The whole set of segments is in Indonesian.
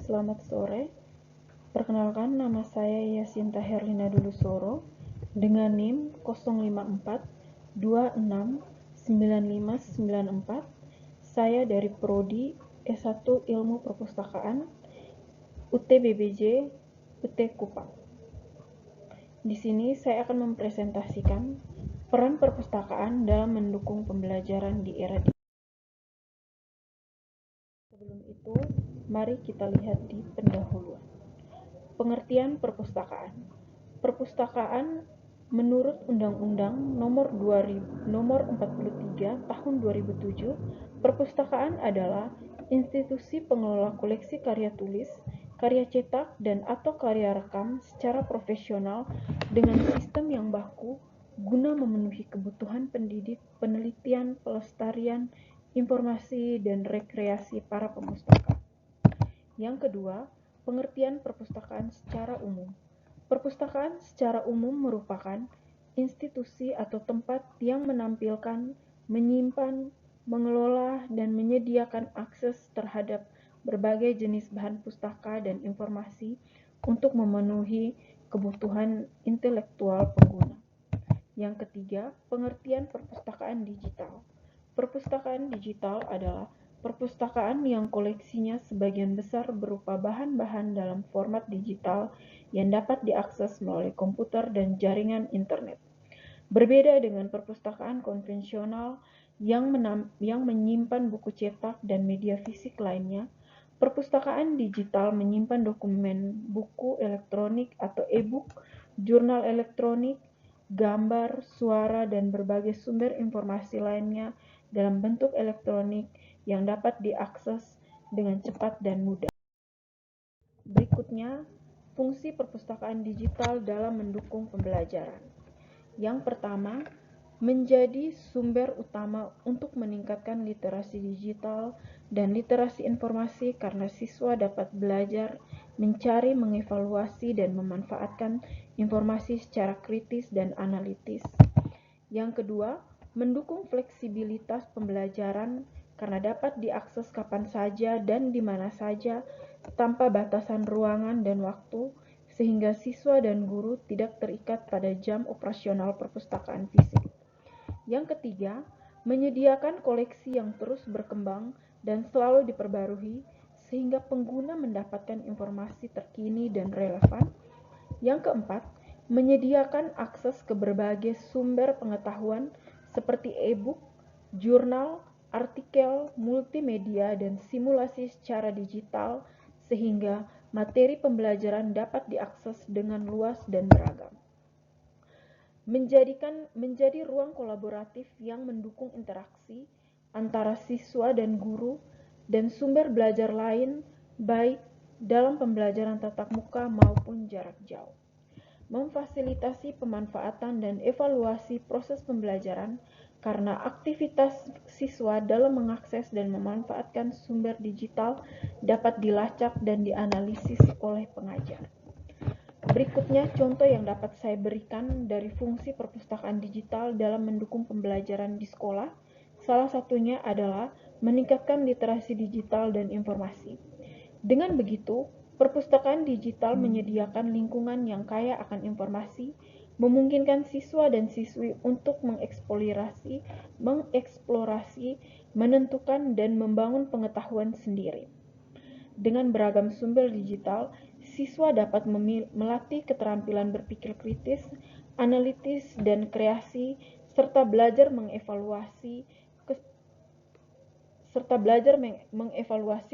selamat sore. Perkenalkan, nama saya Yasinta Herlina Dulusoro dengan NIM 054269594. Saya dari Prodi S1 Ilmu Perpustakaan UTBBJ UT Kupang. Di sini saya akan mempresentasikan peran perpustakaan dalam mendukung pembelajaran di era digital. Sebelum itu, mari kita lihat di pendahuluan. Pengertian perpustakaan. Perpustakaan menurut Undang-Undang Nomor 43 Tahun 2007, perpustakaan adalah institusi pengelola koleksi karya tulis, karya cetak, dan atau karya rekam secara profesional dengan sistem yang baku guna memenuhi kebutuhan pendidik, penelitian, pelestarian, informasi, dan rekreasi para pemustaka. Yang kedua, pengertian perpustakaan secara umum. Perpustakaan secara umum merupakan institusi atau tempat yang menampilkan, menyimpan, mengelola, dan menyediakan akses terhadap berbagai jenis bahan pustaka dan informasi untuk memenuhi kebutuhan intelektual pengguna. Yang ketiga, pengertian perpustakaan digital. Perpustakaan digital adalah perpustakaan yang koleksinya sebagian besar berupa bahan-bahan dalam format digital yang dapat diakses melalui komputer dan jaringan internet. Berbeda dengan perpustakaan konvensional yang menyimpan buku cetak dan media fisik lainnya, perpustakaan digital menyimpan dokumen buku elektronik atau e-book, jurnal elektronik, gambar, suara, dan berbagai sumber informasi lainnya dalam bentuk elektronik yang dapat diakses dengan cepat dan mudah. Berikutnya, fungsi perpustakaan digital dalam mendukung pembelajaran. Yang pertama, menjadi sumber utama untuk meningkatkan literasi digital dan literasi informasi karena siswa dapat belajar, mencari, mengevaluasi, dan memanfaatkan informasi secara kritis dan analitis. Yang kedua, mendukung fleksibilitas pembelajaran karena dapat diakses kapan saja dan di mana saja tanpa batasan ruangan dan waktu, sehingga siswa dan guru tidak terikat pada jam operasional perpustakaan fisik. Yang ketiga, menyediakan koleksi yang terus berkembang dan selalu diperbarui, sehingga pengguna mendapatkan informasi terkini dan relevan. Yang keempat, menyediakan akses ke berbagai sumber pengetahuan seperti e-book, jurnal, artikel, multimedia, dan simulasi secara digital sehingga materi pembelajaran dapat diakses dengan luas dan beragam. Menjadi ruang kolaboratif yang mendukung interaksi antara siswa dan guru dan sumber belajar lain baik dalam pembelajaran tatap muka maupun jarak jauh. Memfasilitasi pemanfaatan dan evaluasi proses pembelajaran karena aktivitas siswa dalam mengakses dan memanfaatkan sumber digital dapat dilacak dan dianalisis oleh pengajar. Berikutnya contoh yang dapat saya berikan dari fungsi perpustakaan digital dalam mendukung pembelajaran di sekolah. Salah satunya adalah meningkatkan literasi digital dan informasi. Dengan begitu, perpustakaan digital menyediakan lingkungan yang kaya akan informasi, memungkinkan siswa dan siswi untuk mengeksplorasi, menentukan, dan membangun pengetahuan sendiri. Dengan beragam sumber digital, siswa dapat melatih keterampilan berpikir kritis, analitis, dan kreasi, serta belajar mengevaluasi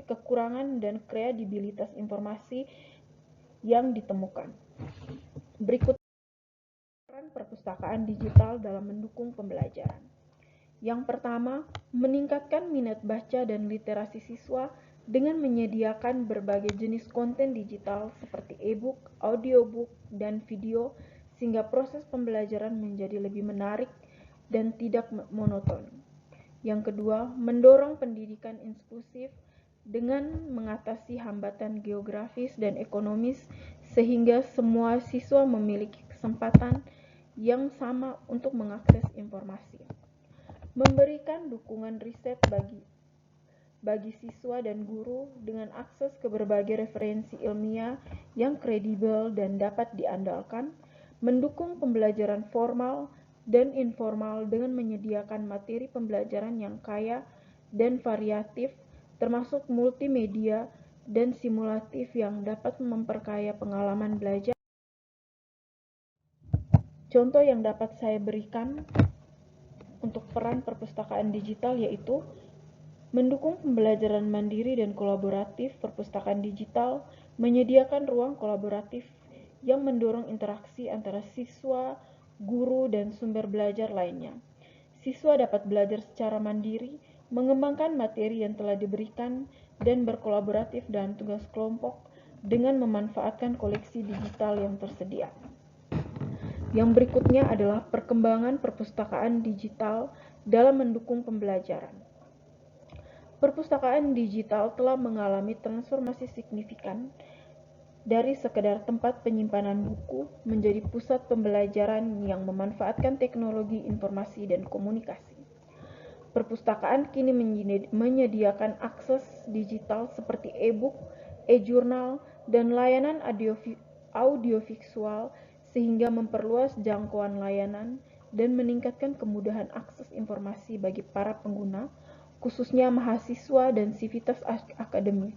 kekurangan dan kredibilitas informasi yang ditemukan. Berikut peran perpustakaan digital dalam mendukung pembelajaran. Yang pertama, meningkatkan minat baca dan literasi siswa dengan menyediakan berbagai jenis konten digital seperti e-book, audiobook, dan video sehingga proses pembelajaran menjadi lebih menarik dan tidak monoton. Yang kedua, mendorong pendidikan inklusif dengan mengatasi hambatan geografis dan ekonomis sehingga semua siswa memiliki kesempatan yang sama untuk mengakses informasi. Memberikan dukungan riset bagi siswa dan guru dengan akses ke berbagai referensi ilmiah yang kredibel dan dapat diandalkan, mendukung pembelajaran formal dan informal dengan menyediakan materi pembelajaran yang kaya dan variatif, termasuk multimedia dan simulatif yang dapat memperkaya pengalaman belajar. Contoh yang dapat saya berikan untuk peran perpustakaan digital yaitu mendukung pembelajaran mandiri dan kolaboratif. Perpustakaan digital menyediakan ruang kolaboratif yang mendorong interaksi antara siswa, guru, dan sumber belajar lainnya. Siswa dapat belajar secara mandiri, mengembangkan materi yang telah diberikan, dan berkolaboratif dalam tugas kelompok dengan memanfaatkan koleksi digital yang tersedia. Yang berikutnya adalah perkembangan perpustakaan digital dalam mendukung pembelajaran. Perpustakaan digital telah mengalami transformasi signifikan dari sekedar tempat penyimpanan buku menjadi pusat pembelajaran yang memanfaatkan teknologi informasi dan komunikasi. Perpustakaan kini menyediakan akses digital seperti e-book, e-jurnal, dan layanan audiovisual sehingga memperluas jangkauan layanan dan meningkatkan kemudahan akses informasi bagi para pengguna, khususnya mahasiswa dan sivitas akademik.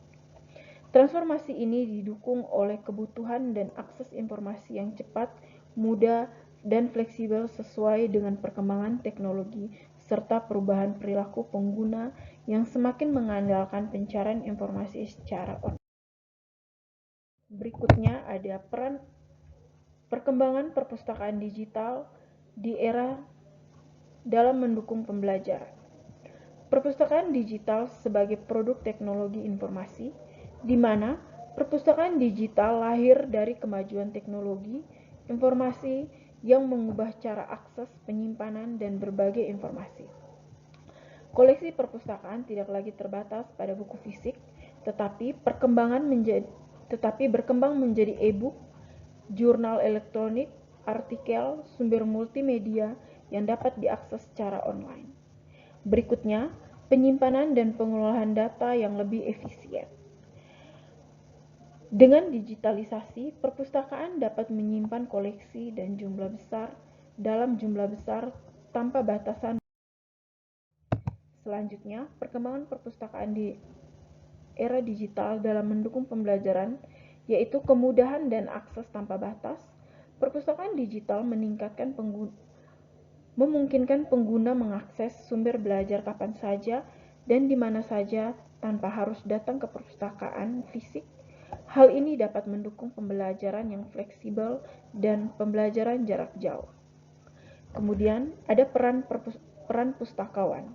Transformasi ini didukung oleh kebutuhan dan akses informasi yang cepat, mudah, dan fleksibel sesuai dengan perkembangan teknologi serta perubahan perilaku pengguna yang semakin mengandalkan pencarian informasi secara online. Berikutnya ada peran perkembangan perpustakaan digital di era dalam mendukung pembelajaran. Perpustakaan digital sebagai produk teknologi informasi, di mana perpustakaan digital lahir dari kemajuan teknologi informasi yang mengubah cara akses, penyimpanan, dan berbagai informasi. Koleksi perpustakaan tidak lagi terbatas pada buku fisik, tetapi berkembang menjadi e-book, jurnal elektronik, artikel, sumber multimedia yang dapat diakses secara online. Berikutnya, penyimpanan dan pengelolaan data yang lebih efisien. Dengan digitalisasi, perpustakaan dapat menyimpan koleksi dan dalam jumlah besar tanpa batasan. Selanjutnya, perkembangan perpustakaan di era digital dalam mendukung pembelajaran, yaitu kemudahan dan akses tanpa batas. Perpustakaan digital memungkinkan pengguna mengakses sumber belajar kapan saja dan di mana saja tanpa harus datang ke perpustakaan fisik. Hal ini dapat mendukung pembelajaran yang fleksibel dan pembelajaran jarak jauh. Kemudian ada peran pustakawan.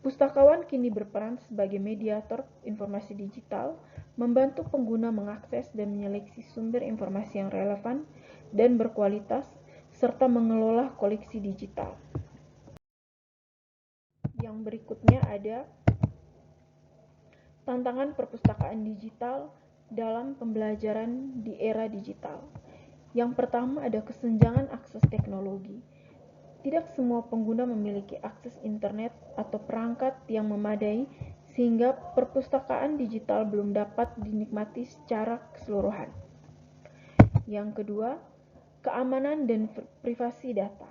Pustakawan kini berperan sebagai mediator informasi digital, membantu pengguna mengakses dan menyeleksi sumber informasi yang relevan dan berkualitas, serta mengelola koleksi digital. Yang berikutnya ada tantangan perpustakaan digital dalam pembelajaran di era digital. Yang pertama ada kesenjangan akses teknologi. Tidak semua pengguna memiliki akses internet atau perangkat yang memadai sehingga perpustakaan digital belum dapat dinikmati secara keseluruhan. Yang kedua, keamanan dan privasi data.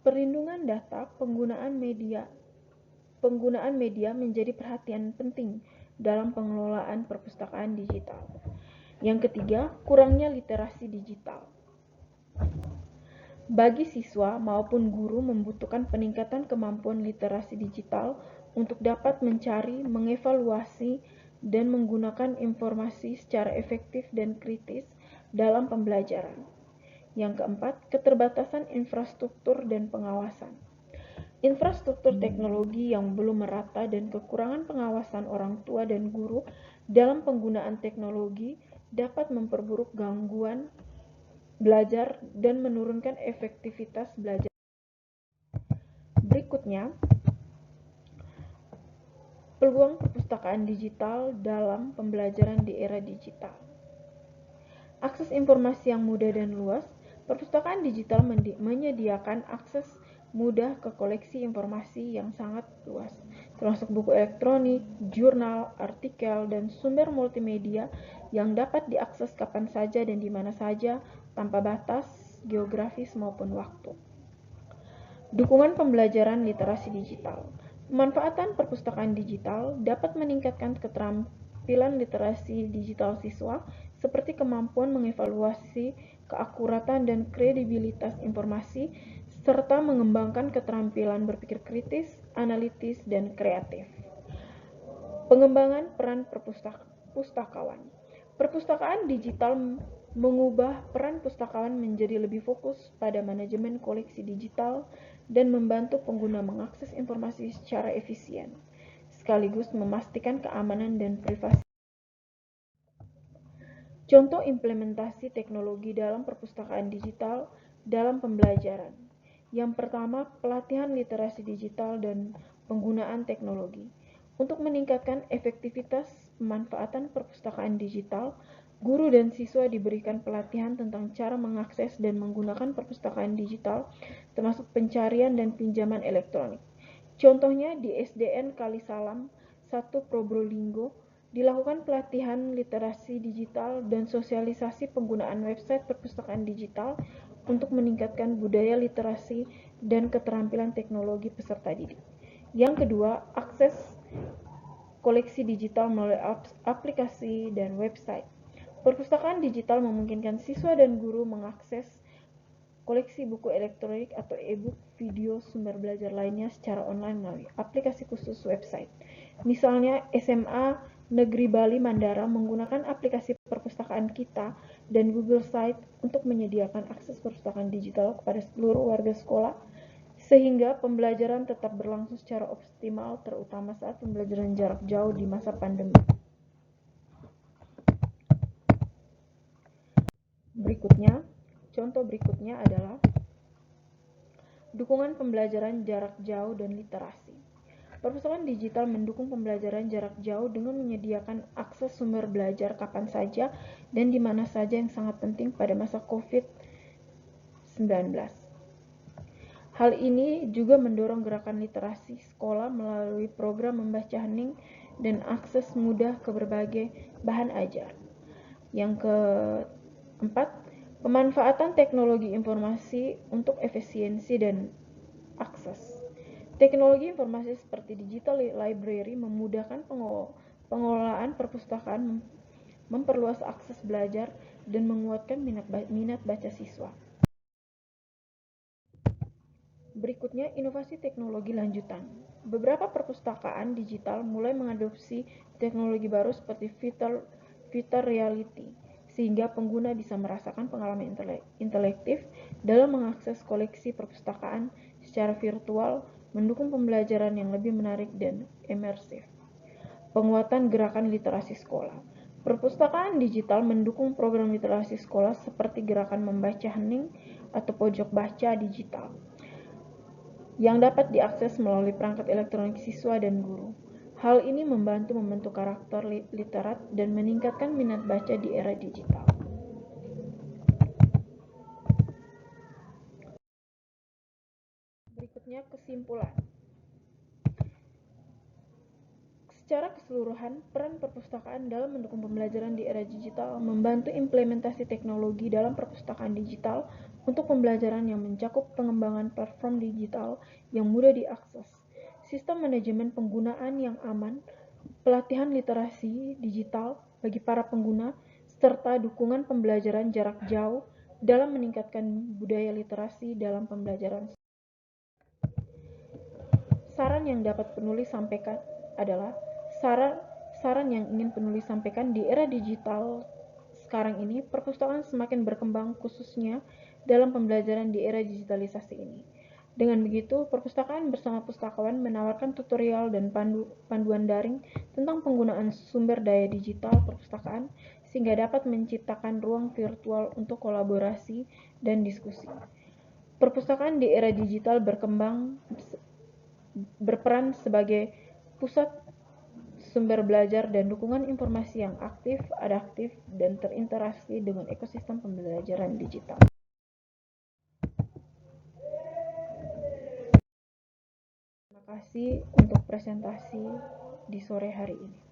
Perlindungan data penggunaan media menjadi perhatian penting dalam pengelolaan perpustakaan digital. Yang ketiga, kurangnya literasi digital. Bagi siswa maupun guru membutuhkan peningkatan kemampuan literasi digital untuk dapat mencari, mengevaluasi, dan menggunakan informasi secara efektif dan kritis dalam pembelajaran. Yang keempat, keterbatasan infrastruktur dan pengawasan. Infrastruktur teknologi yang belum merata dan kekurangan pengawasan orang tua dan guru dalam penggunaan teknologi dapat memperburuk gangguan belajar dan menurunkan efektivitas belajar. Berikutnya, peluang perpustakaan digital dalam pembelajaran di era digital. Akses informasi yang mudah dan luas, perpustakaan digital menyediakan akses mudah ke koleksi informasi yang sangat luas, termasuk buku elektronik, jurnal, artikel, dan sumber multimedia yang dapat diakses kapan saja dan di mana saja tanpa batas geografis maupun waktu. Dukungan pembelajaran literasi digital. Pemanfaatan perpustakaan digital dapat meningkatkan keterampilan literasi digital siswa seperti kemampuan mengevaluasi keakuratan dan kredibilitas informasi serta mengembangkan keterampilan berpikir kritis, analitis, dan kreatif. Pengembangan peran pustakawan. Perpustakaan digital mengubah peran pustakawan menjadi lebih fokus pada manajemen koleksi digital dan membantu pengguna mengakses informasi secara efisien, sekaligus memastikan keamanan dan privasi. Contoh implementasi teknologi dalam perpustakaan digital dalam pembelajaran. Yang pertama, pelatihan literasi digital dan penggunaan teknologi. Untuk meningkatkan efektivitas pemanfaatan perpustakaan digital, guru dan siswa diberikan pelatihan tentang cara mengakses dan menggunakan perpustakaan digital, termasuk pencarian dan pinjaman elektronik. Contohnya di SDN Kalisalam 1 Probolinggo, dilakukan pelatihan literasi digital dan sosialisasi penggunaan website perpustakaan digital untuk meningkatkan budaya literasi dan keterampilan teknologi peserta didik. Yang kedua, akses koleksi digital melalui aplikasi dan website. Perpustakaan digital memungkinkan siswa dan guru mengakses koleksi buku elektronik atau e-book, video, sumber belajar lainnya secara online melalui aplikasi khusus website. Misalnya SMA Negeri Bali Mandara menggunakan aplikasi perpustakaan kita dan Google Site untuk menyediakan akses perpustakaan digital kepada seluruh warga sekolah sehingga pembelajaran tetap berlangsung secara optimal, terutama saat pembelajaran jarak jauh di masa pandemi. Contoh berikutnya adalah dukungan pembelajaran jarak jauh dan literasi. Perpustakaan digital mendukung pembelajaran jarak jauh dengan menyediakan akses sumber belajar kapan saja dan di mana saja yang sangat penting pada masa COVID-19. Hal ini juga mendorong gerakan literasi sekolah melalui program membaca hening dan akses mudah ke berbagai bahan ajar. Yang keempat, pemanfaatan teknologi informasi untuk efisiensi dan akses. Teknologi informasi seperti digital library memudahkan pengelolaan perpustakaan, memperluas akses belajar, dan menguatkan minat baca siswa. Berikutnya, inovasi teknologi lanjutan. Beberapa perpustakaan digital mulai mengadopsi teknologi baru seperti virtual reality, sehingga pengguna bisa merasakan pengalaman interaktif dalam mengakses koleksi perpustakaan secara virtual, mendukung pembelajaran yang lebih menarik dan imersif. Penguatan gerakan literasi sekolah. Perpustakaan digital mendukung program literasi sekolah seperti gerakan membaca hening atau pojok baca digital yang dapat diakses melalui perangkat elektronik siswa dan guru. Hal ini membantu membentuk karakter literat dan meningkatkan minat baca di era digital. Berikutnya kesimpulan. Secara keseluruhan, peran perpustakaan dalam mendukung pembelajaran di era digital membantu implementasi teknologi dalam perpustakaan digital untuk pembelajaran yang mencakup pengembangan platform digital yang mudah diakses, sistem manajemen penggunaan yang aman, pelatihan literasi digital bagi para pengguna, serta dukungan pembelajaran jarak jauh dalam meningkatkan budaya literasi dalam pembelajaran. Saran yang dapat penulis sampaikan adalah saran yang ingin penulis sampaikan di era digital sekarang ini, perpustakaan semakin berkembang khususnya dalam pembelajaran di era digitalisasi ini. Dengan begitu, perpustakaan bersama pustakawan menawarkan tutorial dan panduan daring tentang penggunaan sumber daya digital perpustakaan sehingga dapat menciptakan ruang virtual untuk kolaborasi dan diskusi. Perpustakaan di era digital berperan sebagai pusat sumber belajar dan dukungan informasi yang aktif, adaptif, dan terinteraksi dengan ekosistem pembelajaran digital. Terima kasih. kasih untuk presentasi di sore hari ini.